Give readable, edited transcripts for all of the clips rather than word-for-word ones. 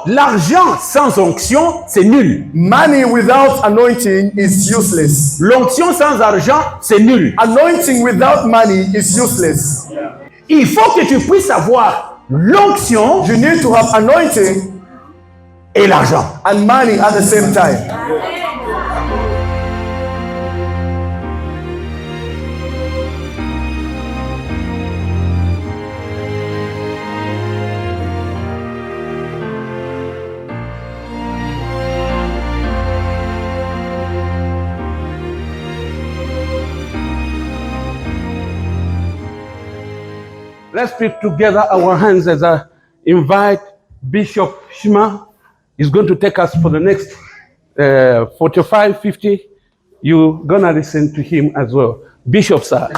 l'argent sans onction, c'est nul. Money without anointing is useless. L'onction sans argent, c'est nul. Anointing without money is useless. Il faut que tu puisses avoir l'onction You need to have anointing et l'argent. and money at the same time. Let's put together our hands as I invite Bishop Shima. He's going to take us for the next 45, 50. You're going to listen to him as well. Bishop, sir.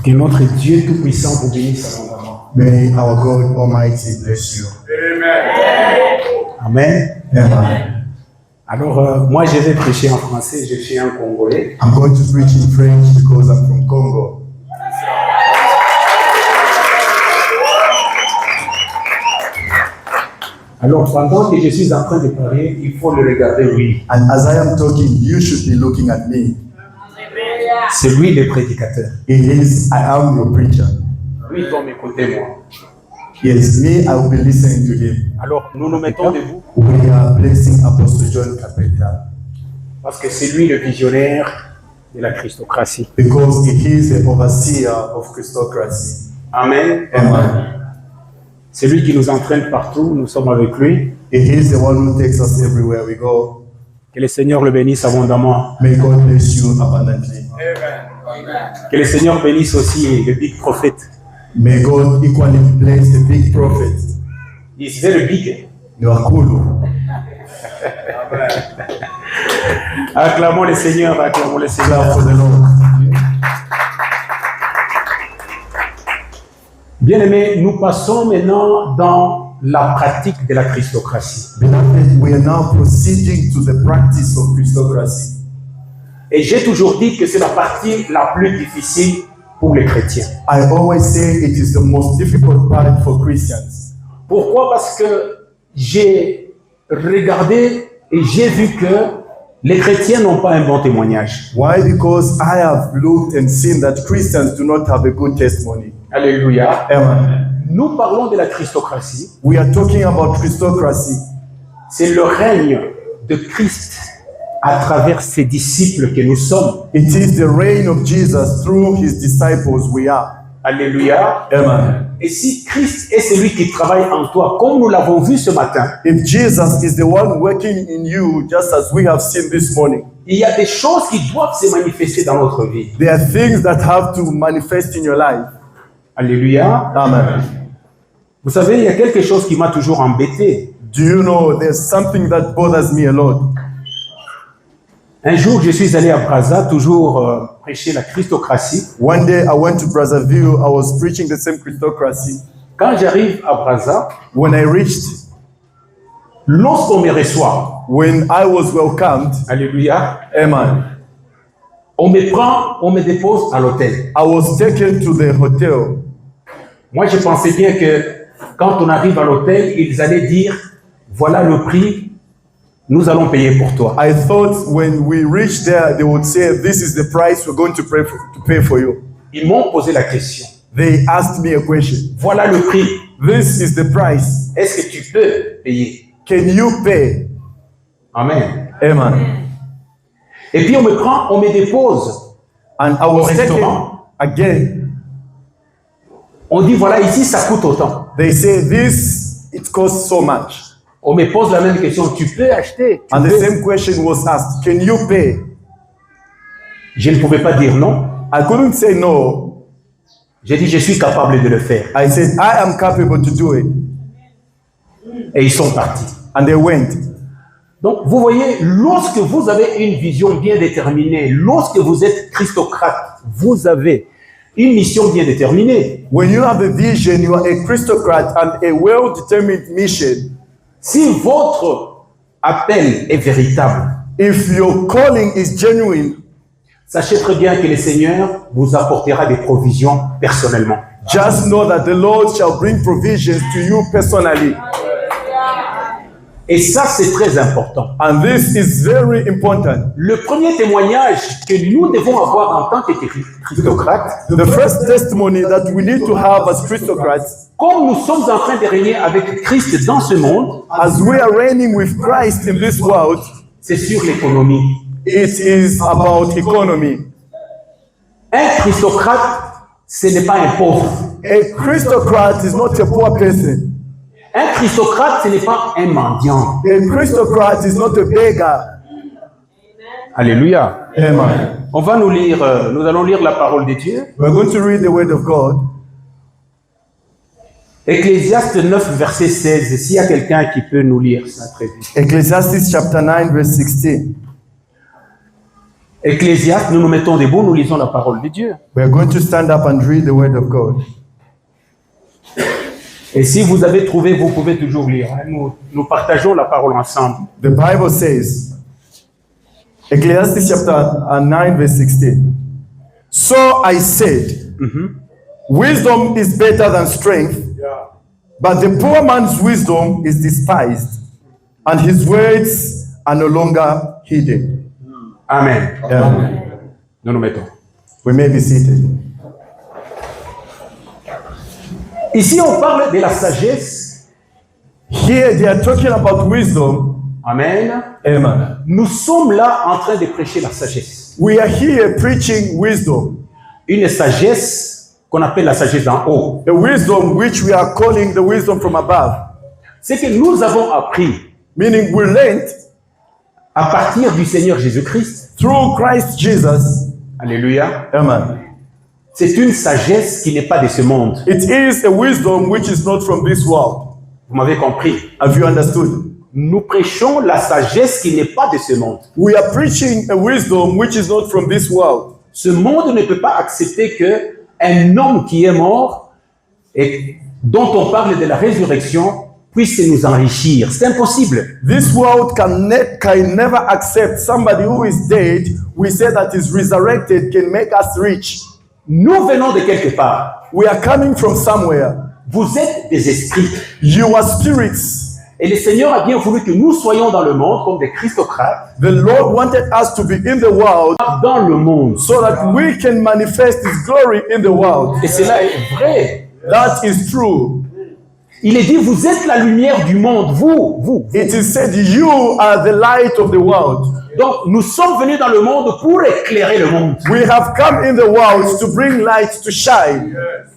Que notre Dieu Tout-Puissant vous bénisse abondamment. May our God Almighty bless you. Amen. Amen. Alors, moi, je vais prêcher en français. Je suis un Congolais. I'm going to preach in French because I'm from Congo. Alors, pendant que je suis en train de parler, il faut le regarder lui. And as I am talking, you should be looking at me. C'est lui le prédicateur. It is, I am your preacher. Lui doit m'écouter, moi. Yes, me, I will be listening to him. Alors, nous nous mettons debout We are blessing Apostle John Capeta parce que c'est lui le visionnaire de la Christocratie. because he is the overseer of Christocracy. Amen. Amen. C'est lui qui nous entraîne partout. Nous sommes avec lui. He is the one who takes us everywhere we go. Que le Seigneur le bénisse abondamment. May God bless you abundantly. Que le Seigneur bénisse aussi le big prophète. May God equally bless the big prophet, Il disait le big. Nwakulu. Acclamons le Seigneur, acclamons le Clap Seigneur. for the Lord. Bien-aimés, nous passons maintenant dans la pratique de la Christocratie. Beloved, we are now proceeding to the practice of Christocracy. Et j'ai toujours dit que c'est la partie la plus difficile pour les chrétiens. I always say it is the most difficult part for Christians. Pourquoi? Parce que j'ai regardé et j'ai vu que les chrétiens n'ont pas un bon témoignage. Why? Because I have looked and seen that Christians do not have a good testimony. Alléluia. Amen. Nous parlons de la Christocratie. We are talking about Christocracy. C'est le règne de Christ à travers ses disciples que nous sommes. It is the reign of Jesus through his disciples we are. Alléluia. Amen. Et si Christ est celui qui travaille en toi, comme nous l'avons vu ce matin, If Jesus is the one working in you, just as we have seen this morning, il y a des choses qui doivent se manifester dans notre vie. there are things that have to manifest in your life. Alléluia. Amen. Vous savez, il y a quelque chose qui m'a toujours embêté. Do you know there's something that bothers me a lot? Un jour, je suis allé à Brazza, toujours prêcher la Christocratie. One day I went to Brazzaville, I was preaching the same Christocracy. Quand j'arrive à Brazza, When I reached, lorsqu'on me reçoit, when I was welcomed, alléluia, Amen, on me prend, on me dépose à l'hôtel. I was taken to the hotel. Moi, je pensais bien que quand on arrive à l'hôtel, ils allaient dire, voilà le prix, nous allons payer pour toi. I thought when we reached there, they would say, this is the price we're going to pay for you. Ils m'ont posé la question. They asked me a question. Voilà le prix. This is the price. Est-ce que tu peux payer? Can you pay? Amen. Amen. Et puis on me prend, on me dépose. And I was taken restaurant. again. On dit, voilà, ici, ça coûte autant. They say, this, it costs so much. On me pose la même question. Tu peux acheter? Tu And the peux? same question was asked, can you pay? Je ne pouvais pas dire non. I couldn't say no. J'ai dit, je suis capable de le faire. I said, I am capable to do it. Et ils sont partis. And they went. Donc, vous voyez, lorsque vous avez une vision bien déterminée, lorsque vous êtes christocrate, vous avez une mission bien déterminée. When you have a vision, you are a Christocrat and a well-determined mission. Si votre appel est véritable, If your calling is genuine, Sachez très bien que le Seigneur vous apportera des provisions personnellement. Just know that the Lord shall bring provisions to you personally. Et ça, c'est très important. And this is very important. Le premier témoignage que nous devons avoir en tant que christocrates, The first testimony that we need to have as Christocrats, comme nous sommes en train de régner avec Christ dans ce monde, as we are reigning with Christ in this world, c'est sur l'économie. it is about economy. Un christocrate, ce n'est pas un pauvre. A Christocrat is not a poor person. Un christocrate, ce n'est pas un mendiant. A Christocrat is not a beggar. Alléluia. Amen. On va nous allons lire la parole de Dieu. We're going to read the word of God. Ecclésiaste 9, verset 16. S'il y a quelqu'un qui peut nous lire ça très vite. Ecclesiastes chapter 9, verse 16. Ecclésiaste, nous nous mettons debout, nous lisons la parole de Dieu. We're going to stand up and read the word of God. Et si vous avez trouvé, vous pouvez toujours lire. Nous partageons la parole ensemble. The Bible says, Ecclesiastes chapter 9, verse 16. So I said, wisdom is better than strength, but the poor man's wisdom is despised, and his words are no longer hidden. Amen. Amen. Nous nous mettons. We may be seated. Ici, on parle de la sagesse. Here they are talking about wisdom. Amen. Amen. Nous sommes là en train de prêcher la sagesse. We are here preaching wisdom. Une sagesse qu'on appelle la sagesse d'en haut. The wisdom which we are calling the wisdom from above. C'est que nous avons appris Meaning we learned à partir du Seigneur Jésus-Christ. through Christ Jesus. Alléluia. Amen. C'est une sagesse qui n'est pas de ce monde. It is a wisdom which is not from this world. Vous m'avez compris. Have you understood? Nous prêchons la sagesse qui n'est pas de ce monde. We are preaching a wisdom which is not from this world. Ce monde ne peut pas accepter que un homme qui est mort et dont on parle de la résurrection puisse nous enrichir. C'est impossible. This world can never accept somebody who is dead. We say that is resurrected can make us rich. Nous venons de quelque part. We are coming from somewhere. Vous êtes des esprits. You are spirits. Et le Seigneur a bien voulu que nous soyons dans le monde comme des christocrates, The Lord wanted us to be in the world dans le monde. so that we can manifest His glory in the world. Et cela est vrai. That is true. Il est dit, vous êtes la lumière du monde. Vous. It is said, you are the light of the world. Donc, nous sommes venus dans le monde pour éclairer le monde. We have come in the world to bring light, to shine.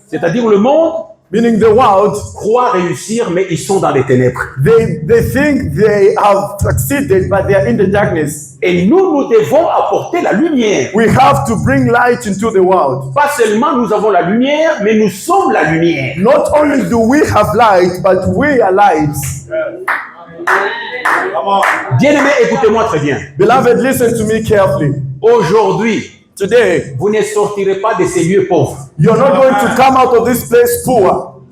C'est-à-dire le monde Meaning the world, croit réussir, mais ils sont dans les ténèbres. they think they have succeeded, but they are in the darkness. Et nous devons apporter la lumière. We have to bring light into the world. Pas seulement nous avons la lumière, mais nous sommes la lumière. Not only do we have light, but we are lights. Bien-aimés, écoutez-moi très bien. Beloved, listen to me carefully. Aujourd'hui, Today, vous ne sortirez pas de ces lieux pauvres. you're not going to come out of this place poor.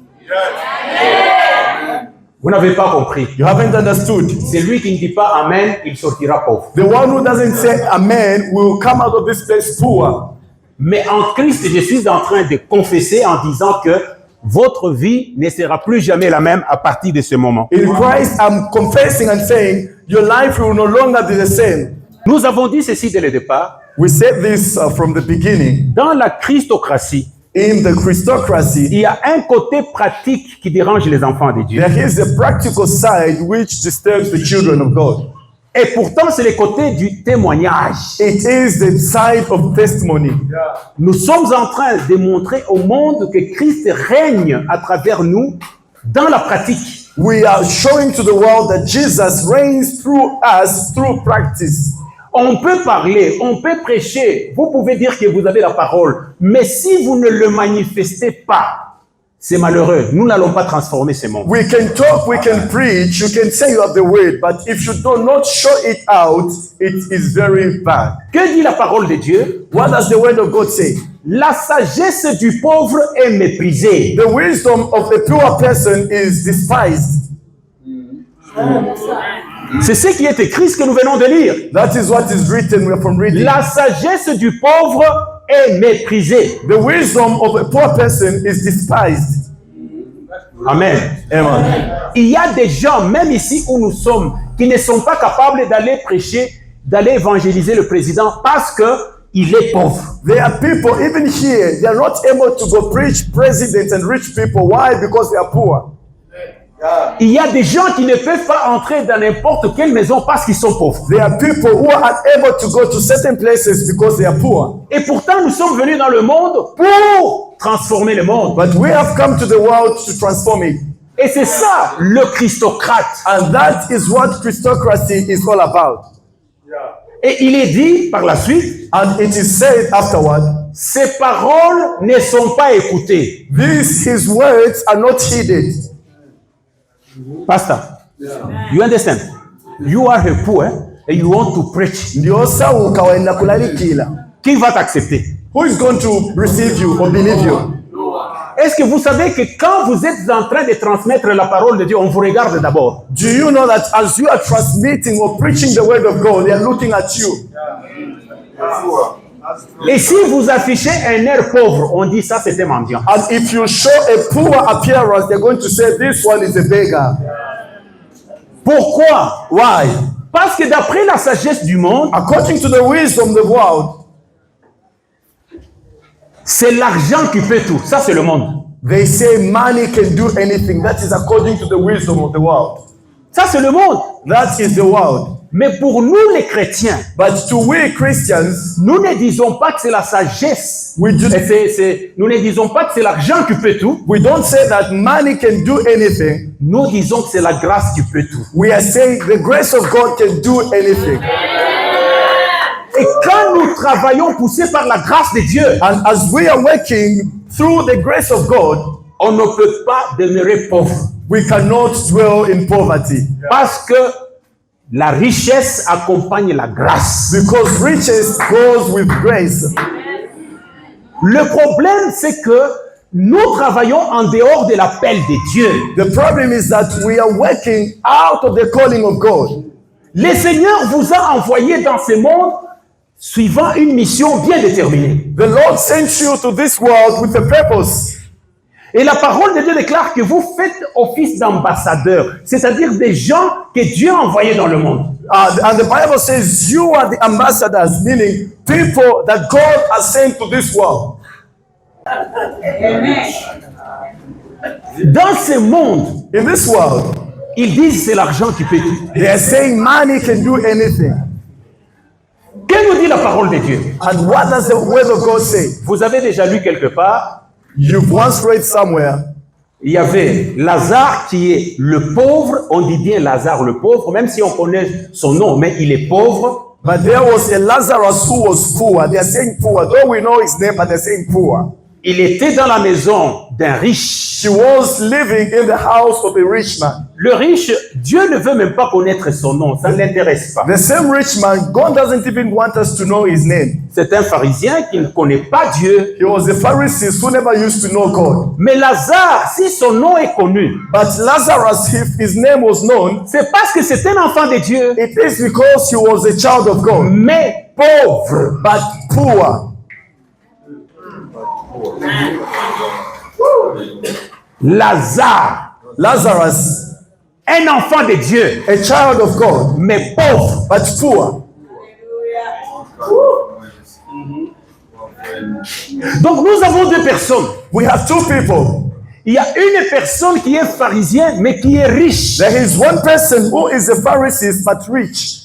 Vous n'avez pas compris. You haven't understood. Celui qui ne dit pas Amen, il sortira pauvre. The one who doesn't say amen will come out of this place poor. Mais en Christ, je suis en train de confesser en disant que votre vie ne sera plus jamais la même à partir de ce moment. In Christ, I'm confessing and saying, your life will no longer be the same. Nous avons dit ceci dès le départ. We said this from the beginning. Dans la christocratie, In the Christocracy, il y a un côté pratique qui dérange les enfants de Dieu. there is a practical side which disturbs the children of God. Et pourtant, c'est le côté du témoignage. It is the side of testimony. Nous sommes en train de montrer au monde que Christ règne à travers nous dans la pratique. We are showing to the world that Jesus reigns through us through practice. On peut parler, on peut prêcher, vous pouvez dire que vous avez la parole, mais si vous ne le manifestez pas, c'est malheureux. Nous n'allons pas transformer ce monde. We can talk, we can preach, you can say you have the word, but if you do not show it out, it is very bad. Que dit la parole de Dieu? What does the word of God say? La sagesse du pauvre est méprisée. The wisdom of a poor person is despised. C'est ce qui est écrit, ce que nous venons de lire. That is what is written from reading. La sagesse du pauvre est méprisée. The wisdom of a poor person is despised. Amen. Amen. Il y a des gens, même ici où nous sommes, qui ne sont pas capables d'aller prêcher, d'aller évangéliser le président parce qu'il est pauvre. There are people, even here, they are not able to go preach presidents and rich people. Why? Because they are poor. Il y a des gens qui ne peuvent pas entrer dans n'importe quelle maison parce qu'ils sont pauvres. There are people who are unable to go to certain places because they are poor. Et pourtant, nous sommes venus dans le monde pour transformer le monde. But we have come to the world to transform it. Et c'est ça, le Christocrate. And that is what Christocracy is all about. Et il est dit par la suite, And it is said afterward, ces paroles ne sont pas écoutées. his words are not heeded. Pastor, you understand? You are a poor and you want to preach. Ndiosa ukawaenda kulalikila. Qui va t'accepter? Who is going to receive you or believe you? Est-ce que vous savez que quand vous êtes en train de transmettre la parole de Dieu, on vous regarde d'abord? Do you know that as you are transmitting or preaching the word of God, they are looking at you? Et si vous affichez un air pauvre, on dit ça c'est un mendiant. And if you show a poor appearance, they're going to say this one is a beggar. Pourquoi? Why? Parce que d'après la sagesse du monde, According to the wisdom of the world, c'est l'argent qui peut tout. Ça c'est le monde. they say money can do anything. That is according to the wisdom of the world. Ça c'est le monde. That is the world. Mais pour nous les chrétiens, But to we Christians, nous ne disons pas que c'est la sagesse. we, do, Nous ne disons pas que c'est l'argent qui peut tout. we don't say that money can do anything. Nous disons que c'est la grâce qui peut tout. We are saying the grace of God can do anything. Et quand nous travaillons poussés par la grâce de Dieu, And as we are working through the grace of God, on ne peut pas demeurer pauvre. we cannot dwell in poverty. Parce que la richesse accompagne la grâce. Because riches goes with grace. Le problème, c'est que nous travaillons en dehors de l'appel de Dieu. The problem is that we are working out of the calling of God. Le Seigneur vous a envoyé dans ce monde suivant une mission bien déterminée. The Lord sent you to this world with a purpose. Et la parole de Dieu déclare que vous faites office d'ambassadeur, c'est-à-dire des gens que Dieu a envoyés dans le monde. And the Bible says you are the ambassadors, meaning people that God has sent to this world. Dans ce monde, In this world, ils disent c'est l'argent qui peut tout. they are saying money can do anything. Que nous dit la parole de Dieu? And what does the word of God say? Vous avez déjà lu quelque part, You've once read somewhere, il y avait Lazare qui est le pauvre, on dit bien Lazare le pauvre, même si on connaît son nom, mais il est pauvre. but there was a Lazarus who was poor. They are saying poor, though we know his name, but they're saying poor. Il était dans la maison d'un riche. He was living in the house of a rich man. Le riche, Dieu ne veut même pas connaître son nom, ça ne l'intéresse pas. The same rich man, God doesn't even want us to know his name. C'est un pharisien qui ne connaît pas Dieu. He was a Pharisee who never used to know God. Mais Lazare, si son nom est connu, But Lazarus, if his name was known, c'est parce que c'est un enfant de Dieu, it is because he was a child of God, mais pauvre. but poor. Lazarus, Un enfant de Dieu, a child of God, mais pauvre. but poor. Donc nous avons deux personnes. We have two people. Il y a une personne qui est pharisien, mais qui est riche. There is one person who is a Pharisee but rich.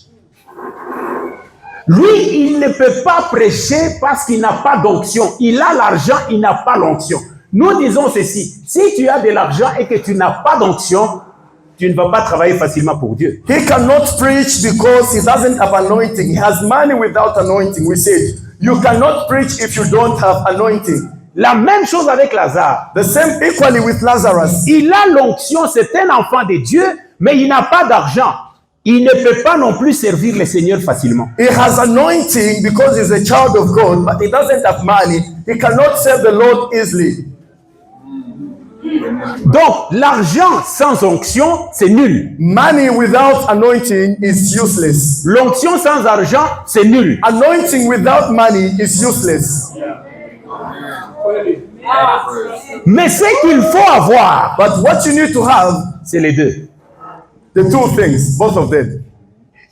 Lui, il ne peut pas prêcher parce qu'il n'a pas d'onction. Il a l'argent, il n'a pas l'onction. Nous disons ceci, si tu as de l'argent et que tu n'as pas d'onction, tu ne vas pas travailler facilement pour Dieu. He cannot preach because he doesn't have anointing. He has money without anointing. We said, you cannot preach if you don't have anointing. La même chose avec Lazare. The same equally with Lazarus. Il a l'onction, c'est un enfant de Dieu, mais il n'a pas d'argent. Il ne peut pas non plus servir le Seigneur facilement. He has anointing because he's a child of God, but he doesn't have money. He cannot serve the Lord easily. Donc, l'argent sans onction, c'est nul. Money without anointing is useless. L'onction sans argent, c'est nul. Anointing without money is useless. Mais ce qu'il faut avoir, But what you need to have, c'est les deux. the two things, both of them.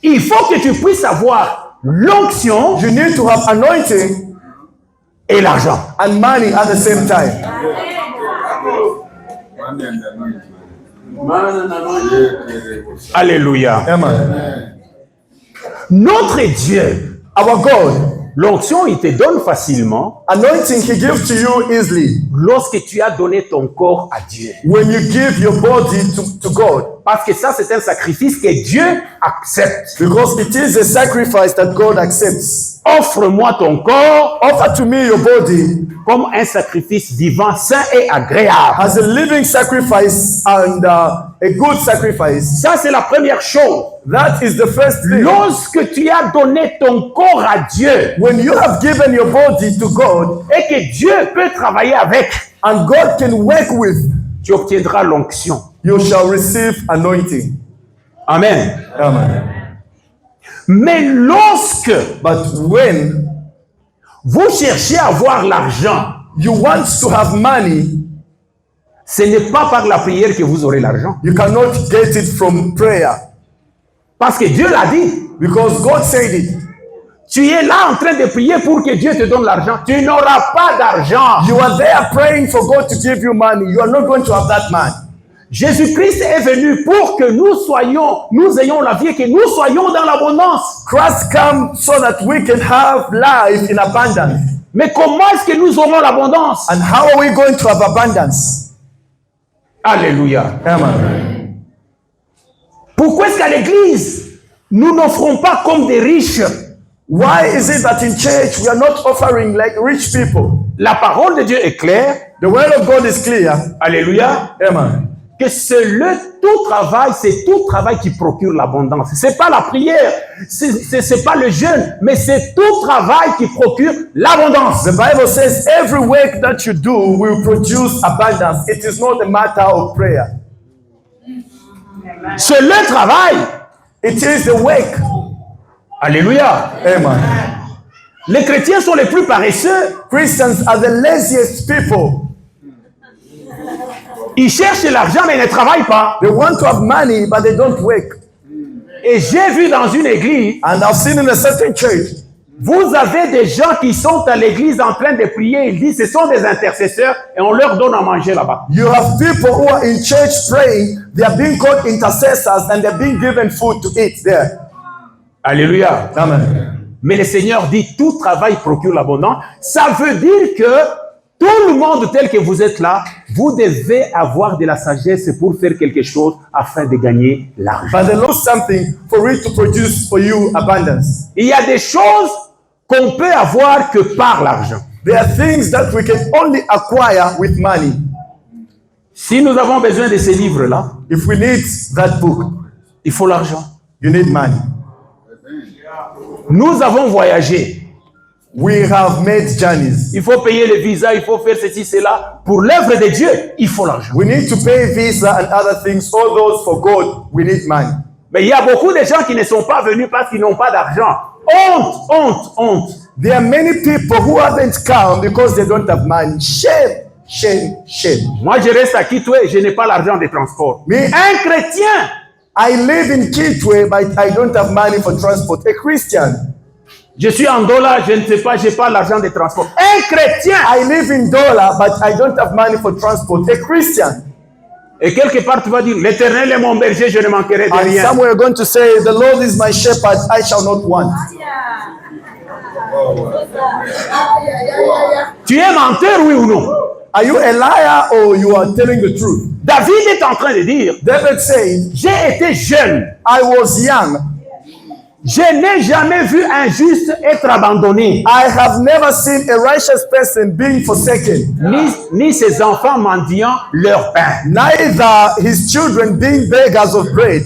Il faut que tu puisses avoir l'onction You need to have anointing et l'argent. and money at the same time. Alléluia. Amen. Notre Dieu, Our God, l'onction, il te donne facilement anointing He gives to you easily lorsque tu as donné ton corps à Dieu. when you give your body to God. Parce que ça, c'est un sacrifice que Dieu accepte. Because it is a sacrifice that God accepts. Offre-moi ton corps Offer to me your body comme un sacrifice vivant, sain et agréable. as a living sacrifice and a good sacrifice. Ça, c'est la première chose. That is the first thing. Lorsque tu as donné ton corps à Dieu When you have given your body to God et que Dieu peut travailler avec, and God can work with, tu obtiendras l'onction. you shall receive anointing. Amen. Amen. Mais lorsque But when vous cherchez à avoir l'argent, you want to have money, ce n'est pas par la prière que vous aurez l'argent. you cannot get it from prayer. Parce que Dieu l'a dit. Because God said it. Tu es là en train de prier pour que Dieu te donne l'argent. Tu n'auras pas d'argent. You are there praying for God to give you money. You are not going to have that money. Jésus-Christ est venu pour que nous ayons la vie et que nous soyons dans l'abondance. Christ came so that we can have life in abundance. Mais comment est-ce que nous aurons l'abondance? And how are we going to have abundance? Alléluia. Amen. Pourquoi est-ce qu'à l'église, nous n'offrons pas comme des riches? Why is it that in church we are not offering like rich people? La parole de Dieu est claire. The word of God is clear. Alléluia. Amen. Que tout travail, c'est tout travail qui procure l'abondance. C'est pas la prière, c'est pas le jeûne, mais c'est tout travail qui procure l'abondance. The Bible says every work that you do will produce abundance. It is not a matter of prayer. C'est le travail. It is the work. Alléluia. Amen. Les chrétiens sont les plus paresseux. Christians are the laziest people. Ils cherchent l'argent, mais ils ne travaillent pas. They want to have money, but they don't work. Et j'ai vu dans une église, And I've seen in a certain church, vous avez des gens qui sont à l'église en train de prier. Ils disent, ce sont des intercesseurs et on leur donne à manger là-bas. you have people who are in church praying. They are being called intercessors and they're being given food to eat there. Alléluia. Amen. Mais le Seigneur dit, tout travail procure l'abondance. Ça veut dire que tout le monde tel que vous êtes là, vous devez avoir de la sagesse pour faire quelque chose afin de gagner l'argent. But they lost something for it to produce for you abundance. Il y a des choses qu'on peut avoir que par l'argent. There are things that we can only acquire with money. Si nous avons besoin de ces livres-là, If we need that book, il faut l'argent. you need money. Nous avons voyagé. We have made journeys. Il faut payer le visa, il faut faire ceci, cela. Pour l'œuvre de Dieu, il faut l'argent. We need to pay visa and other things. All those for God, we need money. Mais il y a beaucoup de gens qui ne sont pas venus parce qu'ils n'ont pas d'argent. Honte, honte, honte. There are many people who haven't come because they don't have money. Shame, shame, shame. Moi, je reste à Kitwe, je n'ai pas l'argent de transport. Mais- un chrétien, I live in Kitwe, but I don't have money for transport. A Christian. je suis en dollars, je ne sais pas, je n'ai pas l'argent de transport. Un chrétien, I live in dollar, but I don't have money for transport. A Christian. et quelque part tu vas dire, l'Éternel est mon berger, je ne manquerai de And rien. somewhere you're going to say, the Lord is my shepherd, I shall not want. Tu es menteur, oui ou non? Are you a liar or you are telling the truth? David est en train de dire, David said, j'ai été jeune, I was young. je n'ai jamais vu un juste être abandonné, I have never seen a righteous person being forsaken, ni ses enfants mendiant leur pain. neither his children being beggars of bread.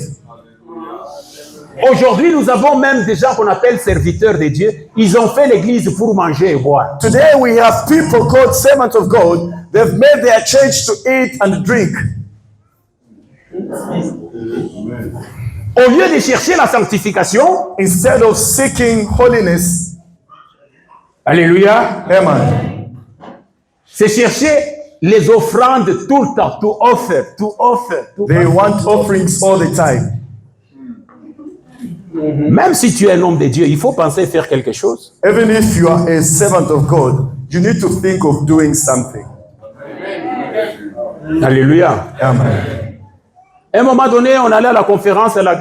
Aujourd'hui, nous avons même des gens qu'on appelle serviteurs de Dieu. Ils ont fait l'église pour manger et boire. Today we have people called servants of God. They've made their church to eat and drink. Au lieu de chercher la sanctification, Instead of seeking holiness, alléluia, amen, c'est chercher les offrandes tout le temps, to offer. they want offerings all the time. Même si tu es un homme de Dieu, il faut penser faire quelque chose. Even if you are a servant of God, you need to think of doing something. Alléluia. Amen. À un moment donné, on allait à la conférence à la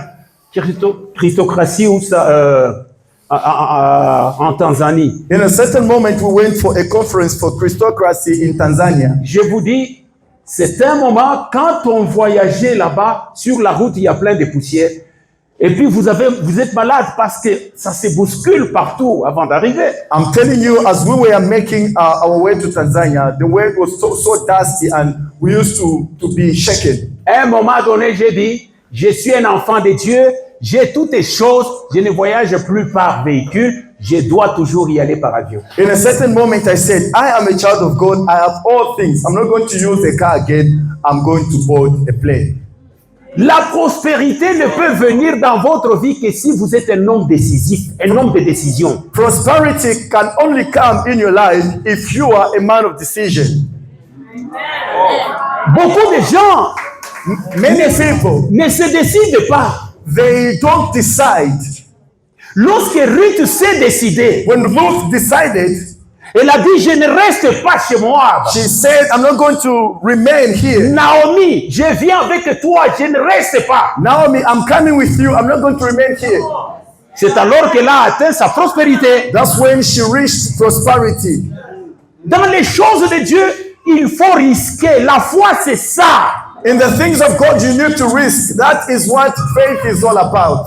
Christocratie en Tanzanie. In a certain moment, we went for a conference for Christocracy in Tanzania. Je vous dis, c'est un moment, quand on voyageait là-bas, sur la route, il y a plein de poussières. Et puis vous êtes malade parce que ça se bouscule partout avant d'arriver. I'm telling you, as we were making our way to Tanzania, the way was so dusty and we used to be shaken. À un moment donné, j'ai dit, je suis un enfant de Dieu, j'ai toutes les choses, je ne voyage plus par véhicule, je dois toujours y aller par avion. In a certain moment, I said, I am a child of God, I have all things. I'm not going to use a car again, I'm going to board a plane. La prospérité ne peut venir dans votre vie que si vous êtes un homme décisif, un homme de décision. Prosperity can only come in your life if you are a man of decision. Beaucoup de gens Many people, ne se décident pas. they don't decide. Lorsque Ruth s'est décidée, When Ruth decided, elle a dit, je ne reste pas chez moi. she said, I'm not going to remain here. Naomi, je viens avec toi, je ne reste pas. Naomi, I'm coming with you. I'm not going to remain here. C'est alors qu'elle a atteint sa prospérité. That's when she reached prosperity. Dans les choses de Dieu, il faut risquer. La foi, c'est ça. In the things of God, you need to risk. That is what faith is all about.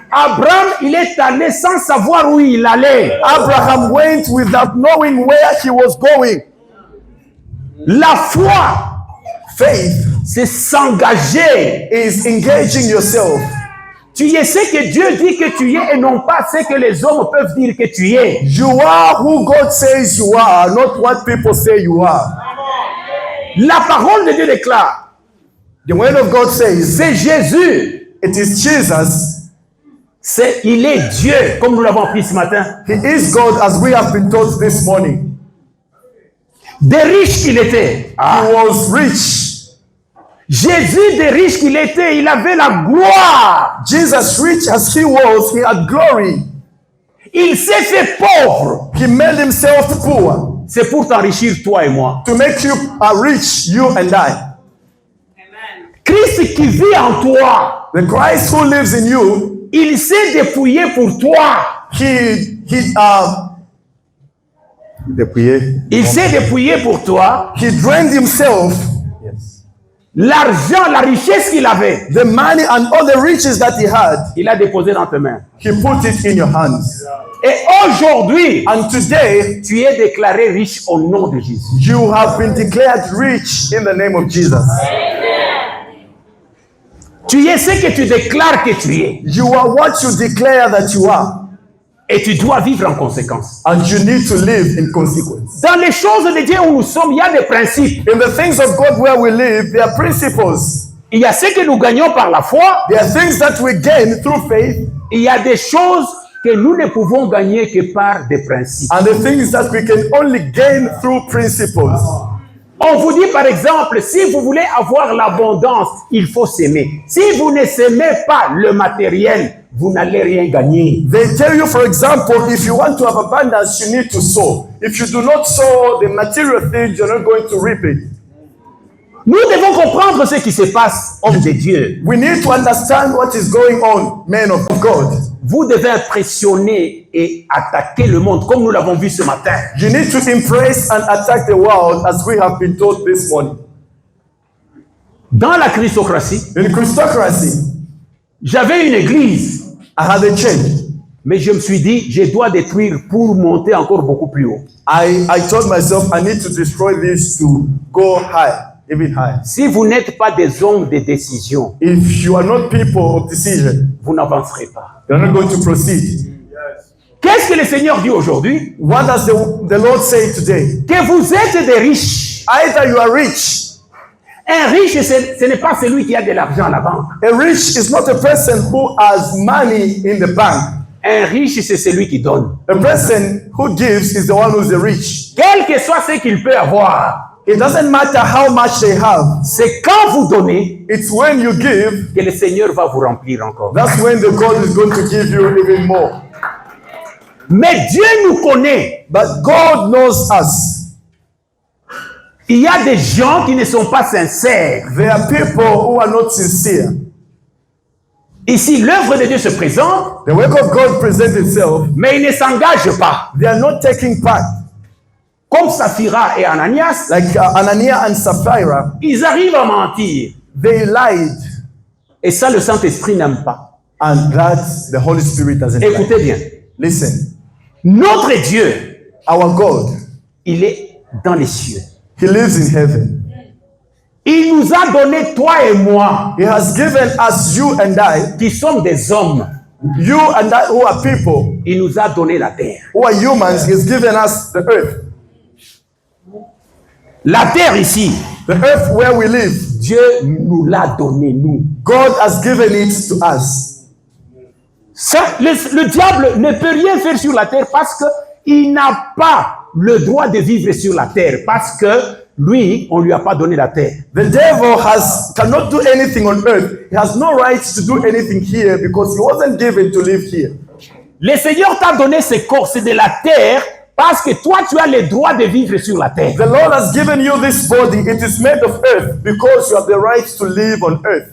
Abraham, il est allé sans savoir où il allait. Abraham went without knowing where he was going. La foi, Faith c'est s'engager. is engaging yourself. Tu es ce que Dieu dit que tu es et non pas ce que les hommes peuvent dire que tu es. You are who God says you are, not what people say you are. La parole de Dieu déclare, The word of God says, c'est Jésus. it is Jesus. Il est Dieu, comme nous l'avons appris ce matin. He is God, as we have been taught this morning. Des riches qu'il était. He was rich. Jésus, des riches qu'il était, il avait la gloire. Jesus, rich as he was, he had glory. Il s'est fait pauvre. He made himself poor C'est pour t'enrichir, toi et moi. to make you rich, you and I. Christ qui vit en toi, The Christ who lives in you, il s'est dépouillé pour toi. Il s'est dépouillé pour toi. he drained himself, L'argent, la richesse qu'il avait, the money and all the riches that he had, il a déposé dans tes mains. he put it in your hands. Et aujourd'hui, And today, tu es déclaré riche au nom de Jésus. you have been declared rich in the name of Jesus. Tu es ce que tu déclares que tu es. You are what you declare that you are. Et tu dois vivre en conséquence. And you need to live in consequence. Dans les choses de Dieu où nous sommes, il y a des principes. In the things of God where we live, there are principles. Il y a ce que nous gagnons par la foi. There are things that we gain through faith, Il y a des choses que nous ne pouvons gagner que par des principes. and the things that we can only gain through principles. On vous dit par exemple, si vous voulez avoir l'abondance, il faut s'aimer. Si vous ne s'aimez pas le matériel, vous n'allez rien gagner. They tell you, for example, if you want to have abundance, you need to sow. If you do not sow the material things, you're not going to reap it. Nous devons comprendre ce qui se passe, hommes de Dieu. We need to understand what is going on, men of God. Vous devez impressionner et attaquer le monde, comme nous l'avons vu ce matin. You need to impress and attack the world, as we have been taught this morning. Dans la Christocratie, In Christocracy, j'avais une église, I had a church. mais je me suis dit, je dois détruire pour monter encore beaucoup plus haut. I told myself I need to destroy this to go high. even higher. Si vous n'êtes pas des hommes de décision, If you are not people of decision, vous n'avancerez pas. you're not going to proceed. Qu'est-ce que le Seigneur dit aujourd'hui? What does the Lord say today? Que vous êtes des riches. Either you are rich. Un riche, ce n'est pas celui qui a de l'argent à la banque. A rich is not a person who has money in the bank. Un riche, c'est celui qui donne. A person who gives is the one who's the rich. Quel que soit ce qu'il peut avoir, It doesn't matter how much they have. c'est quand vous donnez It's when you give, que le Seigneur va vous remplir encore. that's when the God is going to give you even more. Mais Dieu nous connaît. But God knows us. Il y a des gens qui ne sont pas sincères. There are people who are not sincere. Ici, l'œuvre de Dieu se présente, The work of God presents itself. mais ils ne s'engagent pas. They are not taking part. Comme Saphira et Ananias, Like Ananias and Sapphira, ils arrivent à mentir. they lied. Et ça, le Saint-Esprit n'aime pas. And that the Holy Spirit doesn't like. Écoutez bien. Listen, Notre Dieu, our God, il est dans les cieux. He lives in heaven. Il nous a donné, toi et moi, He has given us, you and I, qui sommes des hommes, you and I who are people, il nous a donné la terre. who are humans, He's given us the earth. La terre ici, The earth where we live, Dieu nous l'a donné, nous. God has given it to us. Ça, le diable ne peut rien faire sur la terre parce qu'il n'a pas le droit de vivre sur la terre. Parce que lui, on ne lui a pas donné la terre. The devil cannot do anything on earth. He has no right to do anything here because he wasn't given to live here. Le Seigneur t'a donné ce corps, c'est de la terre, parce que toi, tu as le droit de vivre sur la terre. The Lord has given you this body. It is made of earth because you have the right to live on earth.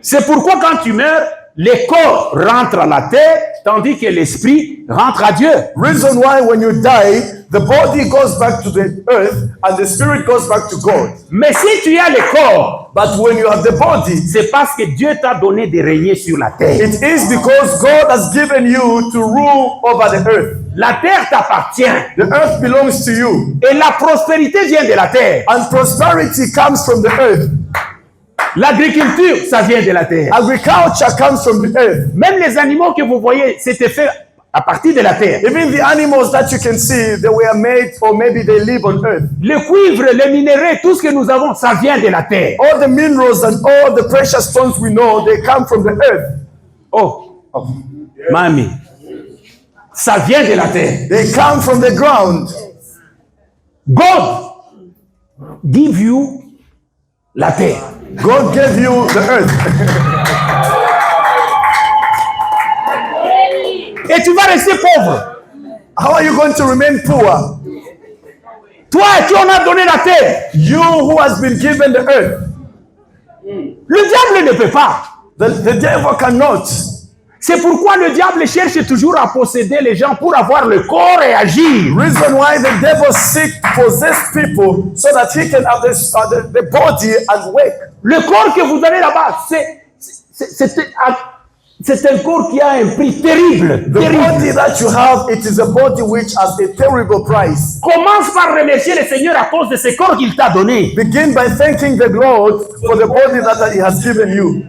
C'est pourquoi quand tu meurs, le corps rentre à la terre, tandis que l'esprit rentre à Dieu. Reason why when you die, the body goes back to the earth and the spirit goes back to God. Mais si tu as le corps, But when you have the body, c'est parce que Dieu t'a donné de régner sur la terre. it is because God has given you to rule over the earth. La terre t'appartient. The earth belongs to you. Et la prospérité vient de la terre. And prosperity comes from the earth. L'agriculture, ça vient de la terre. Agriculture comes from the earth. Même les animaux que vous voyez, c'était fait à partir de la terre. Even the animals that you can see, they were made or maybe they live on earth. Le cuivre, les minéraux, tout ce que nous avons, ça vient de la terre. All the minerals and all the precious stones we know, they come from the earth. Oh, mamie, ça vient de la terre. They come from the ground. God give you la terre. God gave you the earth. Et tu vas rester pauvre. How are you going to remain poor? Toi qui on a donné la terre. You who has been given the earth. Le diable ne peut pas. The devil cannot. C'est pourquoi le diable cherche toujours à posséder les gens pour avoir le corps et agir. Reason why the devil seeks to possess people so that he can have the body and work. Le corps que vous avez là-bas, c'est un corps qui a un prix terrible. The terrible. body that you have, it is a body which has a terrible price. Commence par remercier le Seigneur à cause de ce corps qu'il t'a donné. Begin by thanking the Lord for the body that he has given you.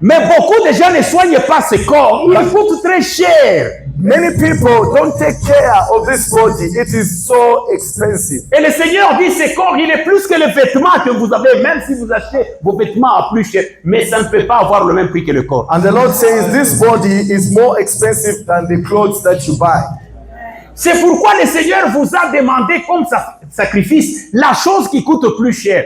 Mais beaucoup de gens ne soignent pas ce corps. Il coûte très cher. Many people don't take care of this body. It is so expensive. Et le Seigneur dit, ce corps, il est plus que le vêtement que vous avez, même si vous achetez vos vêtements à plus cher. Mais ça ne peut pas avoir le même prix que le corps. And the Lord says this body is more expensive than the clothes that you buy. C'est pourquoi le Seigneur vous a demandé comme sacrifice la chose qui coûte plus cher.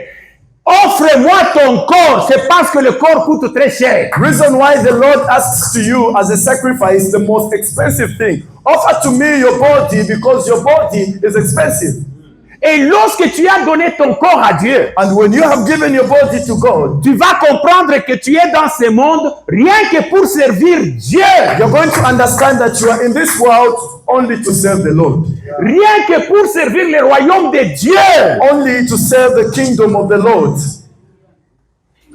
Offre-moi ton corps, c'est parce que le corps coûte très cher. Reason why the Lord asks to you as a sacrifice the most expensive thing. Offer to me your body because your body is expensive. Et lorsque tu as donné ton corps à Dieu, And when you have given your body to God, tu vas comprendre que tu es dans ce monde rien que pour servir Dieu. you're going to understand that you are in this world only to serve the Lord. Rien que pour servir le royaume de Dieu. Only to serve the kingdom of the Lord.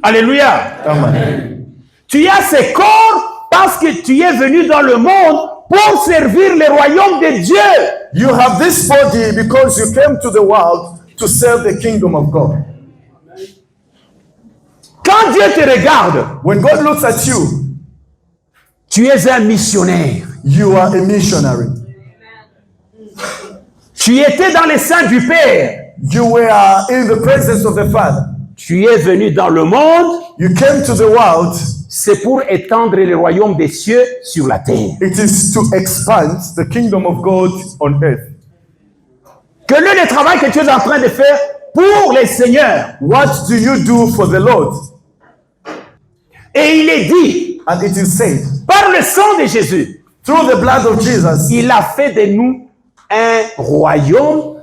Alléluia. Amen. Tu as ce corps parce que tu es venu dans le monde pour servir le royaume de Dieu. You have this body because you came to the world to serve the kingdom of God. Quand Dieu te regarde, When God looks at you, tu es un missionnaire. you are a missionary. Tu étais dans les seins du Père. You were in the presence of the Father. Tu es venu dans le monde. You came to the world. C'est pour étendre le royaume des cieux sur la terre. It is to expand the kingdom of God on earth. Quel est le travail que tu es en train de faire pour les seigneurs? What do you do for the Lord? Et il est dit, And it is said, par le sang de Jésus, through the blood of Jesus, il a fait de nous un royaume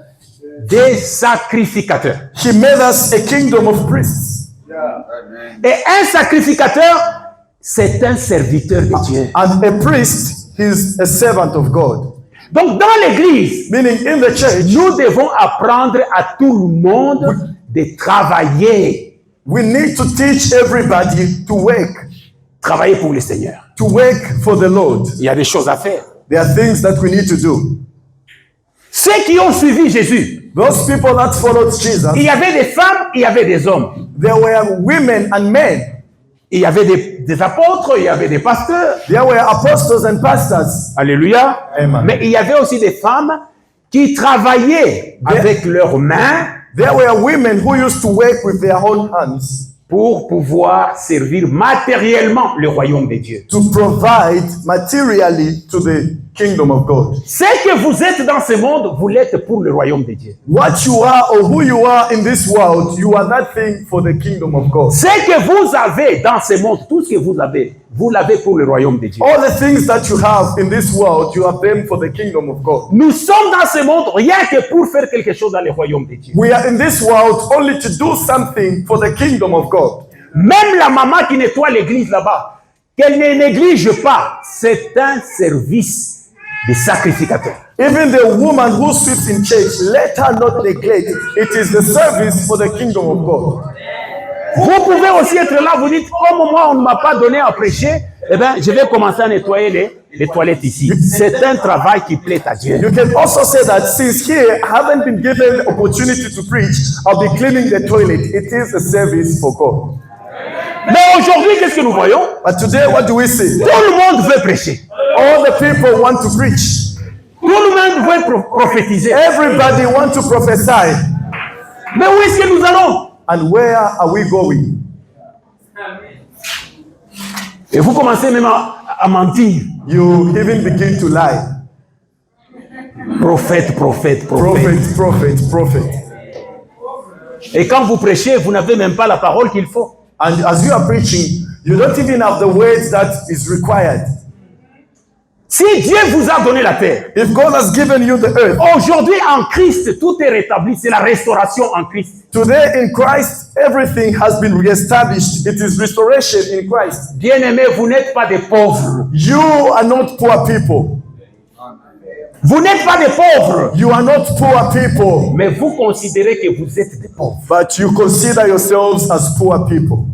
des sacrificateurs. He made us a kingdom of priests. Et un sacrificateur, c'est un serviteur de Dieu. And a priest, he's a servant of God. Donc dans l'église, Meaning in the church, nous devons apprendre à tout le monde de travailler. we need to teach everybody to work. Travailler pour le Seigneur. To work for the Lord. Il y a des choses à faire. There are things that we need to do. Ceux qui ont suivi Jésus, Those people that followed Jesus, il y avait des femmes, il y avait des hommes. there were women and men. Il y avait des apôtres, il y avait des pasteurs. There were apostles and pastors. Alléluia. Amen. Mais il y avait aussi des femmes qui travaillaient avec leurs mains There were women who used to work with their own hands pour pouvoir servir matériellement le royaume de Dieu. to provide materially to the kingdom of God. Ce que vous êtes dans ce monde, vous l'êtes pour le royaume de Dieu. What you are or who you are in this world, you are that thing for the kingdom of God. Ce que vous avez dans ce monde, tout ce que vous l'avez pour le royaume de Dieu. All the things that you have in this world, you have them for the kingdom of God. Nous sommes dans ce monde rien que pour faire quelque chose dans le royaume de Dieu. We are in this world only to do something for the kingdom of God. Même la maman qui nettoie l'église là-bas, qu'elle ne néglige pas, c'est un service de sacrificateur. Even the woman who sweeps in church, let her not neglect. It is the service for the kingdom of God. Vous pouvez aussi être là, vous dites, comme moi on ne m'a pas donné à prêcher, eh bien je vais commencer à nettoyer les toilettes ici. C'est un travail qui plaît à Dieu. You can also say that since here I haven't been given the opportunity to preach, I'll be cleaning the toilet. It is a service for God. Mais aujourd'hui, qu'est-ce que nous voyons? But today, what do we see? Tout le monde veut prêcher. All the people want to preach. Tout le monde veut prophétiser. Everybody wants to prophesy. Mais où est-ce que nous allons? And where are we going? Et vous commencez même à mentir. You even begin to lie. Prophète, prophète, prophète. Prophet, prophet, prophet. Et quand vous prêchez, vous n'avez même pas la parole qu'il faut. And as you are preaching, you don't even have the words that is required. Si Dieu vous a donné la terre, If God has given you the earth, aujourd'hui en Christ, tout est rétabli. C'est la restauration en Christ. today in Christ, everything has been reestablished. It is restoration in Christ. Bien-aimés, vous n'êtes pas des pauvres. You are not poor people. Vous n'êtes pas des pauvres. You are not poor people, Mais vous considérez que vous êtes des pauvres. but you consider yourselves as poor people.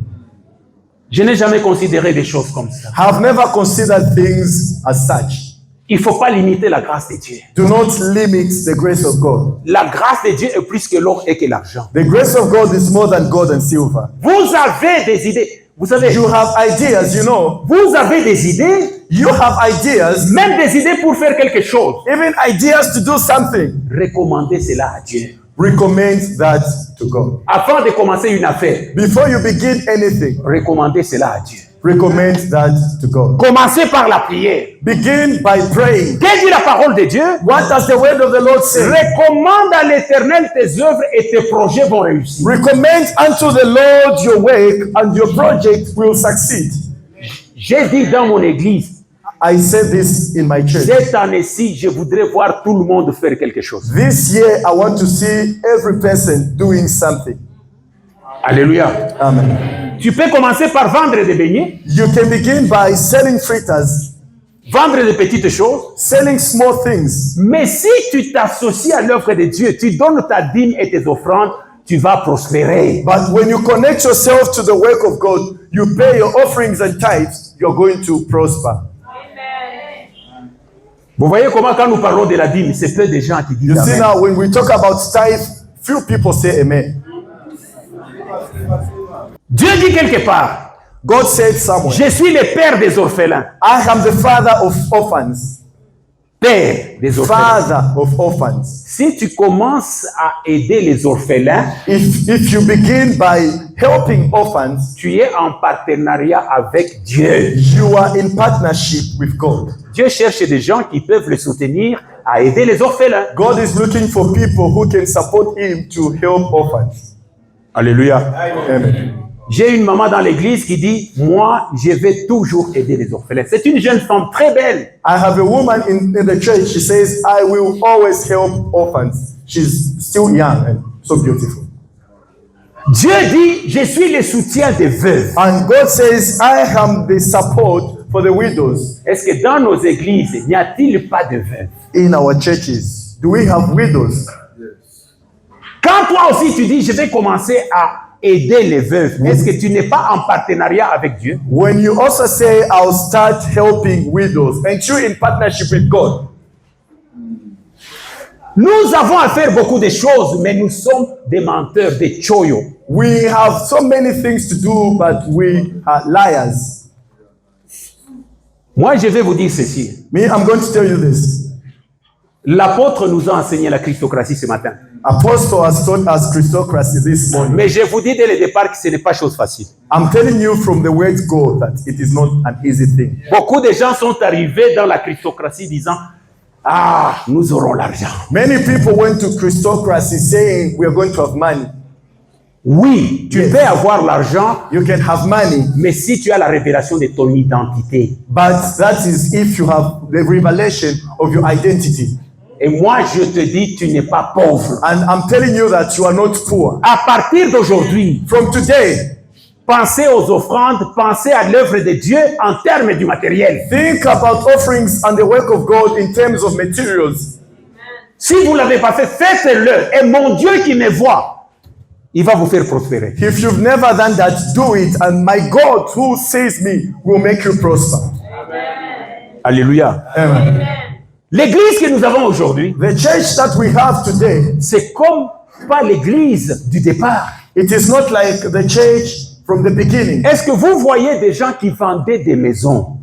Je n'ai jamais considéré des choses comme ça. Have never considered things as such. Il ne faut pas limiter la grâce de Dieu. Do not limit the grace of God. La grâce de Dieu est plus que l'or et que l'argent. The grace of God is more than gold and silver. Vous avez des idées. Vous savez, You have ideas, you know. vous avez des idées, You have ideas, même des idées pour faire quelque chose. even ideas to do something. Recommandez cela à Dieu. Recommend that to God. Avant de commencer une affaire, Before you begin anything, recommandez cela à Dieu. recommend that to God. Commencez par la prière. Begin by praying. Qu'est-ce que dit la parole de Dieu? What does the word of the Lord say? Recommande à l'Éternel tes œuvres et tes projets vont réussir. Recommend unto the Lord your work and your project will succeed. J'ai dit dans mon église, I said this in my church. cette année-ci, je voudrais voir tout le monde faire quelque chose. This year, I want to see every person doing something. Alléluia. Amen. Tu peux commencer par vendre des beignets, You can begin by selling fritters, vendre des petites choses. selling small things. Mais si tu t'associes à l'œuvre de Dieu, tu donnes ta dîme et tes offrandes, tu vas prospérer. But when you connect yourself to the work of God, you pay your offerings and tithes, you're going to prosper. Vous voyez comment quand nous parlons de la dîme, c'est peu de gens qui disent You see amen. now, when we talk about tithe, few people say amen. Dieu dit quelque part, God said somewhere, je suis le père des orphelins. I am the father of orphans. Père des orphelins. Father of orphans. Si tu commences à aider les orphelins, If you begin by helping orphans, tu es en partenariat avec Dieu. you are in partnership with God. Dieu cherche des gens qui peuvent le soutenir à aider les orphelins. God is looking for people who can support him to help orphans. Alléluia. Amen. J'ai une maman dans l'église qui dit, moi, je vais toujours aider les orphelins. C'est une jeune femme très belle. I have a woman in the church. She says, I will always help orphans. She's still young and so beautiful. Dieu dit, je suis le soutien des veuves. And God says, I am the support for the widows. Est-ce que dans nos églises, n'y a-t-il pas de veuves? In our churches, do we have widows? Quand toi aussi tu dis, je vais commencer à aider les veuves, est-ce que tu n'es pas en partenariat avec Dieu? When you also say, I'll start helping widows, and you're in partnership with God. Nous avons à faire beaucoup de choses, mais nous sommes des menteurs, des choyo. We have so many things to do, but we are liars. Moi, je vais vous dire ceci. Me, I'm going to tell you this. L'apôtre nous a enseigné la Christocratie ce matin. Apostle has taught us Christocracy this morning. Mais je vous dis dès le départ que ce n'est pas chose facile. I'm telling you from the word go that it is not an easy thing. Beaucoup de gens sont arrivés dans la Christocratie disant « Ah, nous aurons l'argent. Many people went to Christocracy saying we are going to have money. » Oui, tu Yes. peux avoir l'argent, You can have money, mais si tu as la révélation de ton identité. but that is if you have the revelation of your identity. Et moi, je te dis, tu n'es pas pauvre. And I'm telling you that you are not poor. À partir d'aujourd'hui, From today, pensez aux offrandes, pensez à l'œuvre de Dieu en termes du matériel. think about offerings and the work of God in terms of materials. Si vous ne l'avez pas fait, faites-le. Et mon Dieu qui me voit, il va vous faire prospérer. If you've never done that, do it, and my God who sees me will make you prosper. Alléluia. Amen. L'église que nous avons aujourd'hui, The church that we have today, c'est comme pas l'église du départ. it is not like the church from the beginning. Est-ce que vous voyez des gens qui vendaient des maisons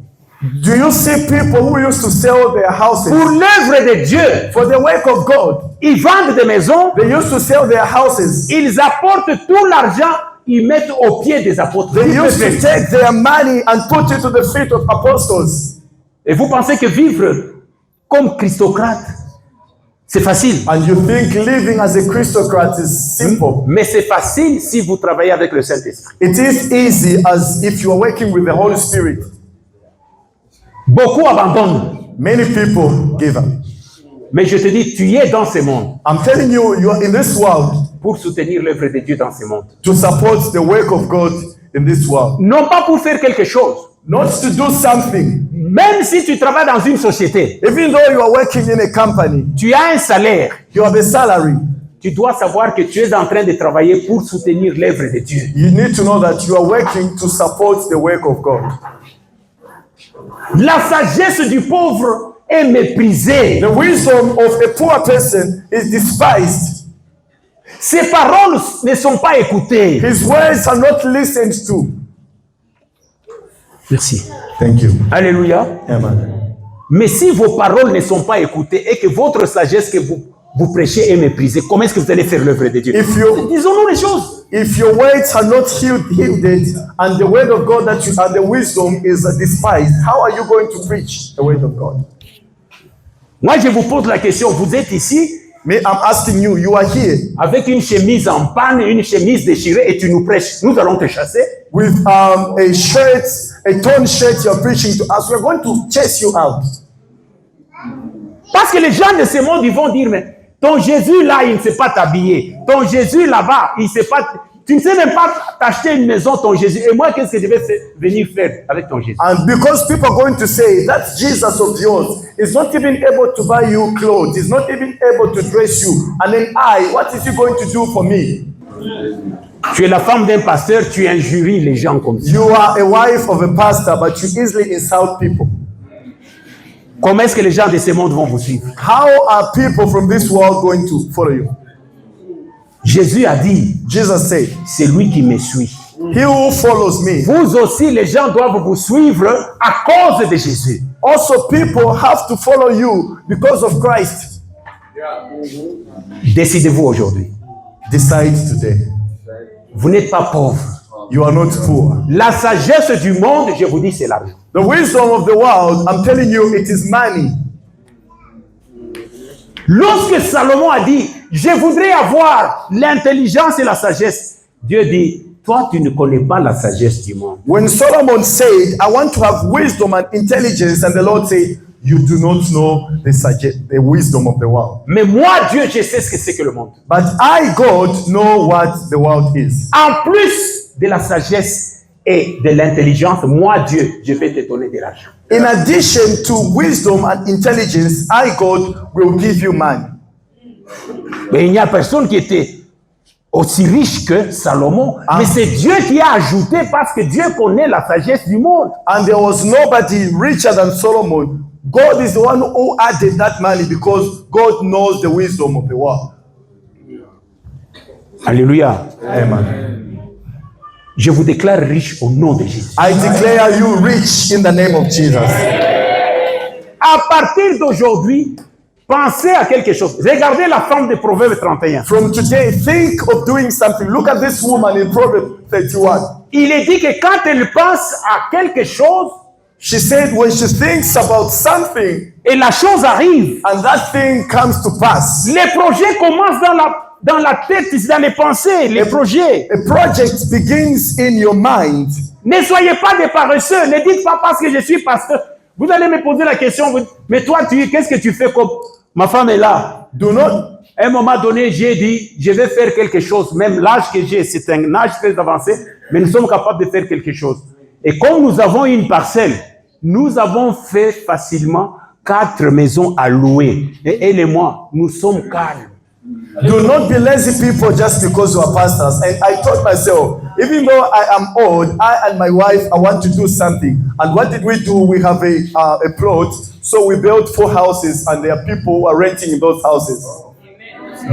Do you see people who used to sell their houses pour l'œuvre de Dieu? for the work of God? Ils vendent des maisons, They used to sell their houses. ils apportent tout l'argent, ils mettent aux pieds des apôtres. They used to take their money and put it to the feet of apostles. Et vous pensez que vivre comme Christocrate, c'est facile? And you think living as a Christocrat is simple. Mais c'est facile si vous travaillez avec le Saint-Esprit. It is easy as if you are working with the Holy Spirit. Beaucoup abandonnent. Many people give up. Mais je te dis, tu es dans ce monde I'm telling you, you are in this world pour soutenir l'œuvre de Dieu dans ce monde. to support the work of God in this world. Non pas pour faire quelque chose. Not to do something. Même si tu travailles dans une société, Even though you are working in a company, tu as un salaire, you have a salary. tu dois savoir que tu es en train de travailler pour soutenir l'œuvre de Dieu. You need to know that you are working to support the work of God. La sagesse du pauvre est méprisée. The wisdom of a poor person is despised. Ses paroles ne sont pas écoutées. His words are not listened to. Merci. Thank you. Alléluia. Amen. Mais si vos paroles ne sont pas écoutées et que votre sagesse que vous prêchez est méprisée, comment est-ce que vous allez faire l'œuvre de Dieu? Disons-nous les choses. If your words are not heeded and the word of God that you and the wisdom is despised, how are you going to preach the word of God? Moi, je vous pose la question. Vous êtes ici Me, I'm asking you, you are here avec une chemise en panne, une chemise déchirée et tu nous prêches. Nous allons te chasser. with a shirt, a torn shirt you're preaching to us. We're going to chase you out. Parce que les gens de ce monde, ils vont dire, mais ton Jésus là, il ne sait pas t'habiller. Ton Jésus là-bas, il ne sait pas... Tu ne sais même pas t'acheter une maison, ton Jésus. Et moi, qu'est-ce que je vais venir faire avec ton Jésus? And because people are going to say, that Jesus of yours is not even able to buy you clothes, he's not even able to dress you. And then what is he going to do for me? Tu es la femme d'un pasteur, tu injuries les gens comme ça. You are a wife of a pastor, but you easily insult people. Comment est-ce que les gens de ce monde vont vous suivre? How are people from this world going to follow you? Jésus a dit, Jesus said, c'est lui qui me suit. He who follows me. Vous aussi, les gens doivent vous suivre à cause de Jésus. Also, people have to follow you because of Christ. Décidez-vous aujourd'hui. Decide today. Vous n'êtes pas pauvre. You are not poor. La sagesse du monde, je vous dis, c'est l'argent. The wisdom of the world, I'm telling you, it is money. Lorsque Salomon a dit, je voudrais avoir l'intelligence et la sagesse, Dieu dit, toi, tu ne connais pas la sagesse du monde. When Solomon said, I want to have wisdom and intelligence, and the Lord said, you do not know the wisdom of the world. Mais moi, Dieu, je sais ce que c'est que le monde. But I, God, know what the world is. En plus de la sagesse et de l'intelligence, moi, Dieu, je vais te donner de l'argent. In addition to wisdom and intelligence, I, God, will give you money. Mais il n'y a personne qui était aussi riche que Salomon. Mais c'est Dieu qui a ajouté parce que Dieu connaît la sagesse du monde. And there was nobody richer than Solomon. God is the one who added that money because God knows the wisdom of the world. Alléluia. Amen. Je vous déclare riche au nom de Jésus. I declare you rich in the name of Jesus. À partir d'aujourd'hui, pensez à quelque chose. Regardez la femme de Proverbe 31. From today, think of doing something. Look at this woman in Proverbs 31. Il est dit que quand elle pense à quelque chose, She said when she thinks about something et la chose arrive, and that thing comes to pass, les projets commencent dans la tête, dans les pensées, les projets. a project begins in your mind. Ne soyez pas des paresseux. Ne dites pas parce que je suis pasteur. Vous allez me poser la question, mais toi, qu'est-ce que tu fais comme ma femme est là? Do not À un moment donné, j'ai dit, je vais faire quelque chose. Même l'âge que j'ai, c'est un âge très avancé, mais nous sommes capables de faire quelque chose. Et comme nous avons une parcelle, nous avons fait facilement 4 maisons à louer. Et elle et moi, nous sommes calmes. Do not be lazy people just because you are pastors. And I thought myself, even though I am old, I and my wife, I want to do something. And what did we do? We have a plot. So we built 4 houses and there are people who are renting in those houses.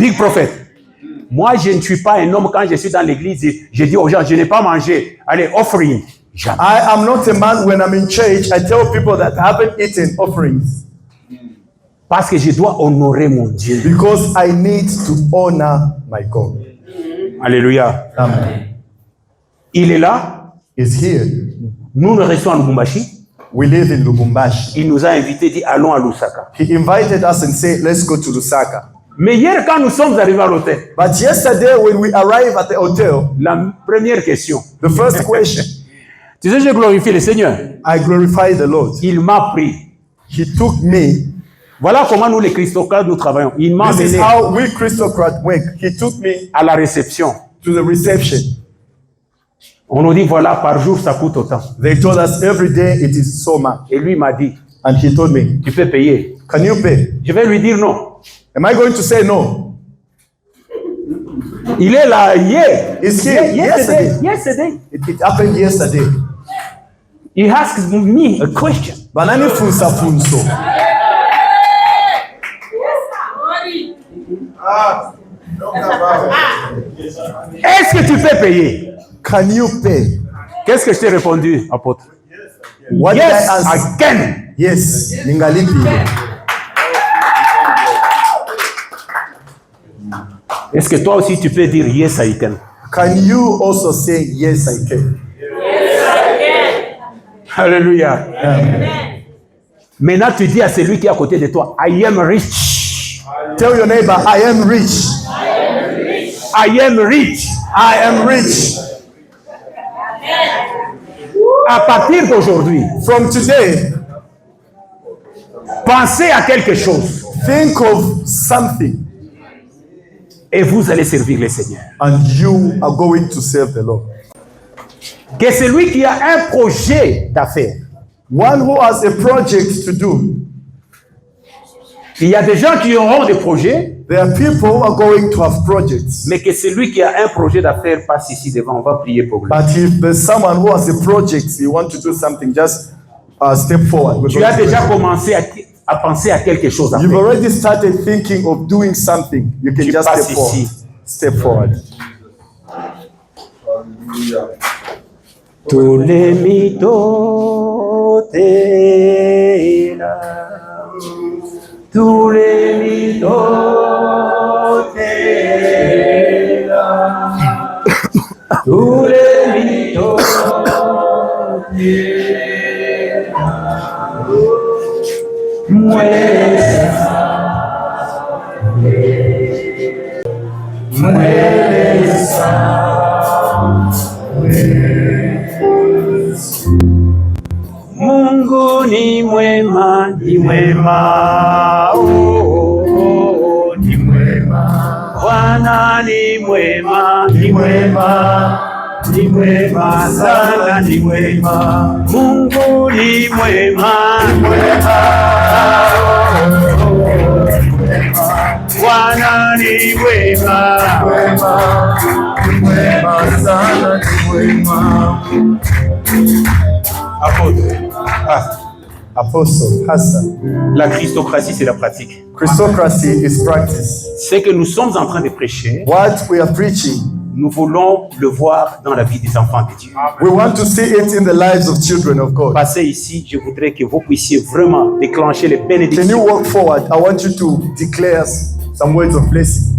Dis prophète, moi je ne suis pas un homme quand je suis dans l'église, je dis aux gens, je n'ai pas mangé. Allez, offering. Jamais. I am not a man when I'm in church. I tell people that I haven't eaten offerings. Parce que je dois honorer mon Dieu. Because I need to honor my God. Alléluia. Amen. Il est là. Is here. Nous le restons à Lubumbashi. We live in Lubumbashi. Il nous a invités, dit allons à Lusaka. He invited us and said, let's go to Lusaka. Mais hier, quand nous sommes arrivés à l'hôtel, But yesterday when we arrived at the hotel, la première question. the first question, Tu sais, j'ai glorifié le Seigneur. I glorify the Lord. Il m'a pris. He took me. Voilà comment nous, les Christocrats, nous travaillons. Il m'a This is amené how we Christocrat work. He took me à la réception. to the reception. On nous dit, voilà, par jour, ça coûte autant. They told us every day it is so much. Et lui m'a dit, And he told me, tu peux payer. can you pay? Je vais lui dire non. Am I going to say no? Il est là hier. It's here. Yesterday. It happened yesterday. He asked me a question. Banani funsa funso. Est-ce que tu peux payer? Can you pay? Qu'est-ce que je t'ai répondu, apôtre? What did I Yes, answer? I can. Yes. Ningalipi. Est-ce que toi aussi tu peux dire yes, I can? Can you also say yes I can? Alléluia. Maintenant tu dis à celui qui est à côté de toi, I am rich. Tell your neighbor, I am rich. I am rich. I am rich. À partir d'aujourd'hui, From today, pensez à quelque chose think of something et vous allez servir le Seigneur. and you are going to serve the Lord. Que celui qui a un projet d'affaires, One who has a project to do. il y a des gens qui auront des projets, There are people who are going to have projects. mais que celui qui a un projet d'affaires passe ici devant, on va prier pour lui. But if there's someone who has a project, you want to do something, just step forward. We're Tu going as to déjà pray. commencé à penser à quelque chose à You've faire. already started thinking of doing something. You can Tu just passes step forward. ici. Step forward. Hallelujah. tous les mythos, t'es là. Tous les mythos, t'es là. Tous les mythos, t'es là. Mungu ni mwema, ni mwema, oh, oh, ni mwema. Bwana ni mwema, ni mwema, ni mwema sana, ni mwema. Mungu ni mwema, ni mwema, oh, oh, Bwana ni mwema, ni mwema sana, ni mwema. Apostle Hassan. La Christocratie, c'est la pratique. Christocracy is practice. Ce que nous sommes en train de prêcher, What we are preaching, nous voulons le voir dans la vie des enfants de Dieu. we want to see it in the lives of children of God. Passez ici, je voudrais que vous puissiez vraiment déclencher les Can you bénédictions. walk forward? I want you to declare some words of blessing.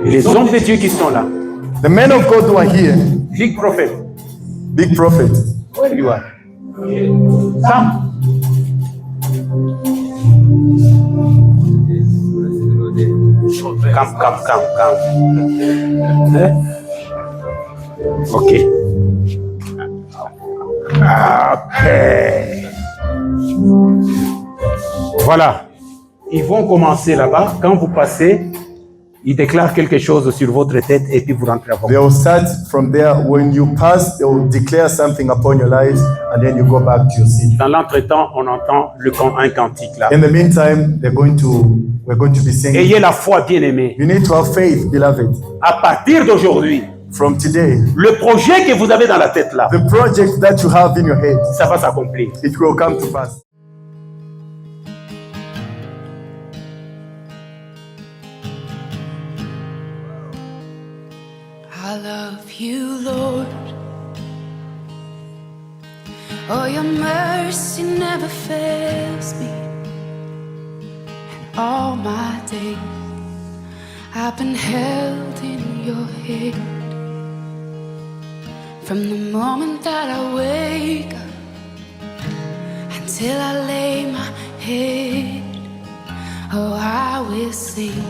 Les hommes de Dieu qui sont là, The men of God who are here, big prophet, big prophet, where you are? Come. Come. Ok. Okay. Voilà. Ils vont commencer là-bas. Quand vous passez, ils déclarent quelque chose sur votre tête et puis vous rentrez à votre. they will start from there. When you pass, they will declare something upon your lives, and then you go back to your seat. Dans l'entretemps, on entend un cantique là. In the meantime, we're going to be singing. Ayez la foi, bien-aimés. You need to have faith, beloved. À partir d'aujourd'hui, From today, le projet que vous avez dans la tête là, the project that you have in your head, ça va s'accomplir. it will come to pass. I love you, Lord. Oh, your mercy never fails me. And all my days I've been held in your hand. From the moment that I wake up until I lay my head, oh, I will sing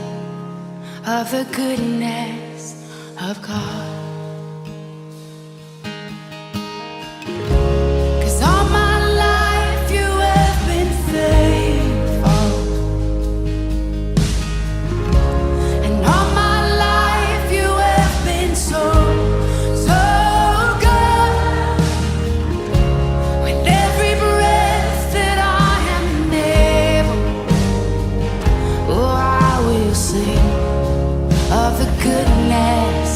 of the goodness of God. 'Cause all my life you have been faithful, and all my life you have been so, so good. With every breath that I am able, oh, I will sing of the goodness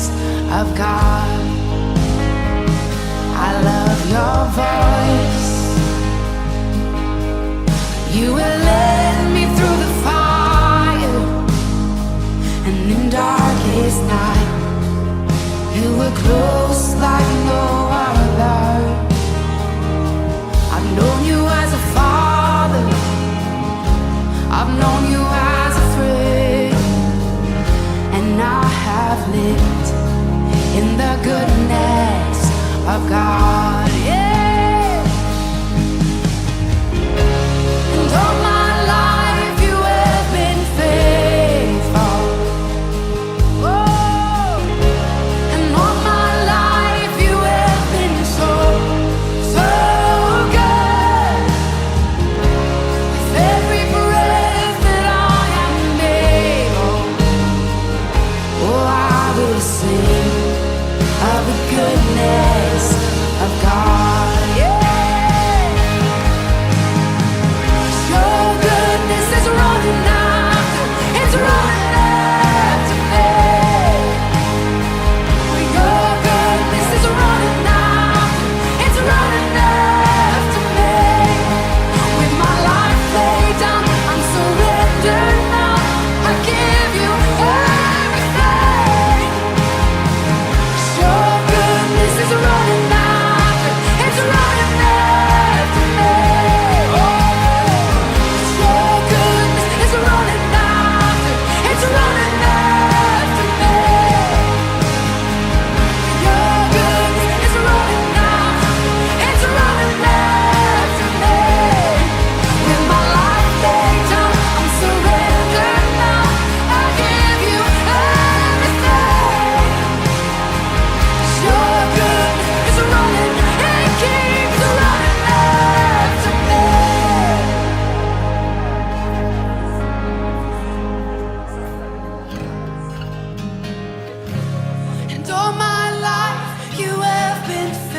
of God. I love your voice. You will lead me through the fire, and in darkest night you were close like no other. I've known you as a father, I've known you as a friend, and I have lived in the goodness of God, yeah. And all my life you have been faithful. Oh, and all my life you have been so, so good. With every breath that I am able, oh, I will sing of the goodness of been